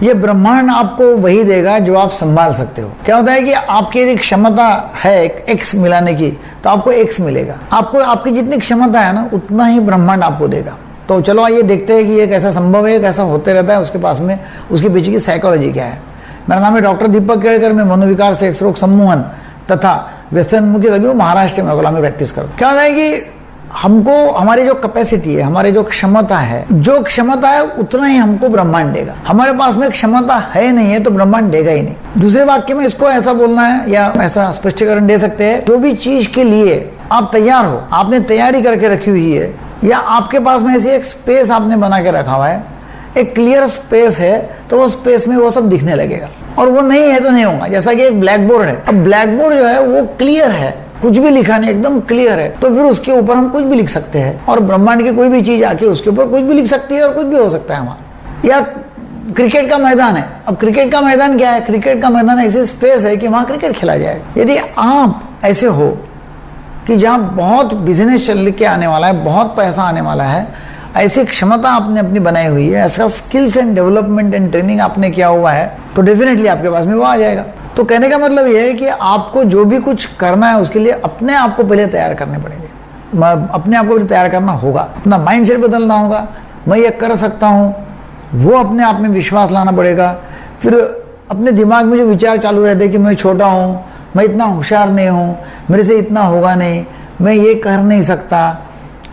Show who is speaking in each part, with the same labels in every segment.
Speaker 1: ये ब्रह्मांड आपको वही देगा जो आप संभाल सकते हो। क्या होता है कि आपकी यदि क्षमता है एक्स मिलाने की तो आपको एक्स मिलेगा। आपको आपकी जितनी क्षमता है ना उतना ही ब्रह्मांड आपको देगा। तो चलो आइए देखते हैं कि ये कैसा संभव है, कैसा होते रहता है, उसके पास में उसके पीछे की साइकोलॉजी क्या है। मेरा नाम है डॉक्टर दीपक केड़कर। मैं मनोविकार से एक्स रोग सम्मोहन तथा व्यसनमुक्ति लगी हूँ, महाराष्ट्र में अकोला में प्रैक्टिस करूँ। क्या होता है कि हमको हमारी जो कैपेसिटी है, हमारी जो क्षमता है उतना ही हमको ब्रह्मांड देगा। हमारे पास में क्षमता है नहीं है तो ब्रह्मांड देगा ही नहीं। दूसरे वाक्य में इसको ऐसा बोलना है या ऐसा स्पष्टीकरण दे सकते हैं, जो भी चीज के लिए आप तैयार हो, आपने तैयारी करके रखी हुई है, या आपके पास में ऐसी एक स्पेस आपने बना के रखा हुआ है, एक क्लियर स्पेस है, तो वो स्पेस में वो सब दिखने लगेगा। और वो नहीं है तो नहीं होगा। जैसा कि एक ब्लैक बोर्ड है, अब ब्लैक बोर्ड जो है वो क्लियर है, कुछ भी लिखा नहीं, एकदम क्लियर है, तो फिर उसके ऊपर हम कुछ भी लिख सकते हैं और ब्रह्मांड की कोई भी चीज आके उसके ऊपर कुछ भी लिख सकती है और कुछ भी हो सकता है वहां। या क्रिकेट का मैदान है, अब क्रिकेट का मैदान क्या है? क्रिकेट का मैदान ऐसी स्पेस है कि वहां क्रिकेट खेला जाएगा। यदि आप ऐसे हो कि जहां बहुत बिजनेस चल के आने वाला है, बहुत पैसा आने वाला है, ऐसी क्षमता आपने अपनी बनाई हुई है, ऐसा skills and development and training आपने किया हुआ है, तो डेफिनेटली आपके पास में वो आ जाएगा। तो कहने का मतलब ये है कि आपको जो भी कुछ करना है उसके लिए अपने आप को पहले तैयार करने पड़ेंगे। अपने आप को पहले तैयार करना होगा, अपना माइंडसेट बदलना होगा। मैं ये कर सकता हूँ, वो अपने आप में विश्वास लाना पड़ेगा। फिर अपने दिमाग में जो विचार चालू रहते हैं कि मैं छोटा हूँ, मैं इतना होशियार नहीं हूँ, मेरे से इतना होगा नहीं, मैं ये कर नहीं सकता,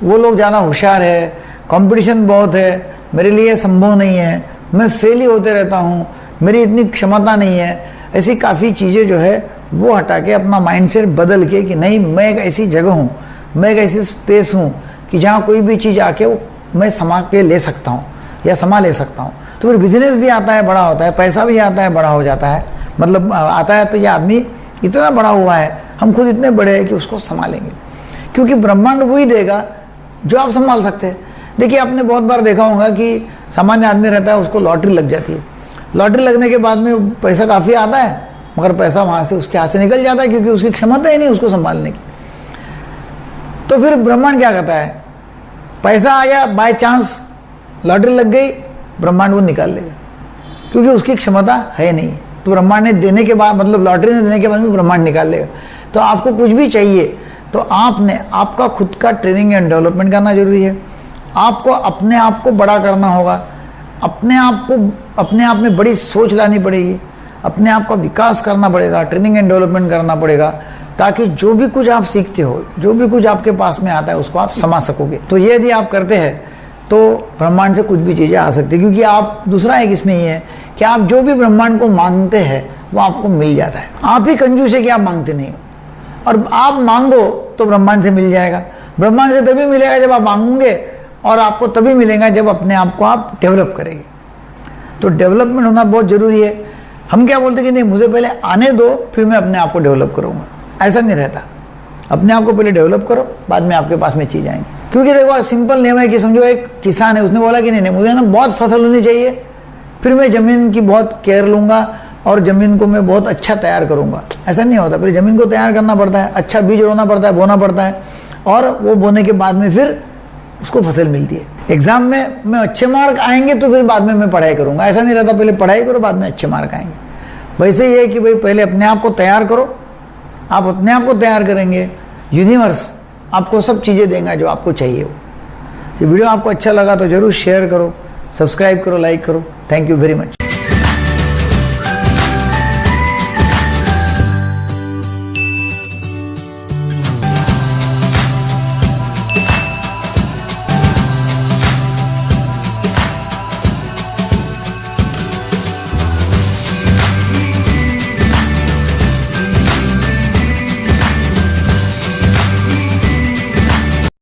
Speaker 1: वो लोग ज़्यादा होशियार है, कंपटीशन बहुत है, मेरे लिए संभव नहीं है, मैं फेल ही होते रहता हूँ, मेरी इतनी क्षमता नहीं है, ऐसी काफ़ी चीज़ें जो है वो हटा के अपना माइंडसेट बदल के कि नहीं, मैं एक ऐसी जगह हूँ, मैं एक ऐसी स्पेस हूँ कि जहाँ कोई भी चीज़ आके वो मैं समा के ले सकता हूँ या समा ले सकता हूँ। तो फिर बिजनेस भी आता है, बड़ा होता है, पैसा भी आता है, बड़ा हो जाता है, मतलब आता है। तो ये आदमी इतना बड़ा हुआ है, हम खुद इतने बड़े हैं कि उसको संभालेंगे, क्योंकि ब्रह्मांड वही देगा जो आप संभाल सकते हैं। देखिए, आपने बहुत बार देखा होगा कि सामान्य आदमी रहता है, उसको लॉटरी लग जाती है। लॉटरी लगने के बाद में पैसा काफ़ी आता है, मगर पैसा वहाँ से उसके हाथ से निकल जाता है, क्योंकि उसकी क्षमता ही नहीं उसको संभालने की। तो फिर ब्रह्मांड क्या करता है? पैसा आ गया, बाय चांस लॉटरी लग गई, ब्रह्मांड वो निकाल लेगा, क्योंकि उसकी क्षमता है नहीं। तो ब्रह्मांड ने देने के बाद, मतलब लॉटरी ने देने के बाद में ब्रह्मांड निकाल लेगा। तो आपको कुछ भी चाहिए तो आपने आपका खुद का ट्रेनिंग एंड डेवलपमेंट करना जरूरी है। आपको अपने आप को बड़ा करना होगा, अपने आप में बड़ी सोच लानी पड़ेगी, अपने आप का विकास करना पड़ेगा, ट्रेनिंग एंड डेवलपमेंट करना पड़ेगा, ताकि जो भी कुछ आप सीखते हो, जो भी कुछ आपके पास में आता है, उसको आप समझ सकोगे। तो ये यदि आप करते हैं तो ब्रह्मांड से कुछ भी चीज़ें आ सकती है, क्योंकि आप दूसरा एक इसमें ये है कि आप जो भी ब्रह्मांड को मांगते हैं वो आपको मिल जाता है। आप ही कंजूस है कि आप मांगते नहीं हो, और आप मांगो तो ब्रह्मांड से मिल जाएगा। ब्रह्मांड से तभी मिलेगा जब आप मांगोगे, और आपको तभी मिलेगा जब अपने आप को आप डेवलप करेंगे। तो डेवलपमेंट होना बहुत जरूरी है। हम क्या बोलते हैं कि नहीं, मुझे पहले आने दो, फिर मैं अपने आप को डेवलप करूंगा। ऐसा नहीं रहता। अपने आप को पहले डेवलप करो, बाद में आपके पास में चीज आएंगी। क्योंकि देखो, सिंपल नियम है कि समझो एक किसान है, उसने बोला कि नहीं, मुझे ना बहुत फसल होनी चाहिए, फिर मैं जमीन की बहुत केयर लूंगा और जमीन को मैं बहुत अच्छा तैयार करूंगा। ऐसा नहीं होता। फिर जमीन को तैयार करना पड़ता है, अच्छा बीज बोना पड़ता है, बोना पड़ता है, और वो बोने के बाद में फिर उसको फसल मिलती है। एग्जाम में मैं अच्छे मार्क आएंगे तो फिर बाद में मैं पढ़ाई करूंगा। ऐसा नहीं रहता पहले पढ़ाई करो, बाद में अच्छे मार्क आएंगे। वैसे ये है कि भाई पहले अपने आप को तैयार करो। आप अपने आप को तैयार करेंगे, यूनिवर्स आपको सब चीज़ें देगा जो आपको चाहिए हो। ये वीडियो आपको अच्छा लगा तो जरूर शेयर करो, सब्सक्राइब करो, लाइक करो। Thank you very much.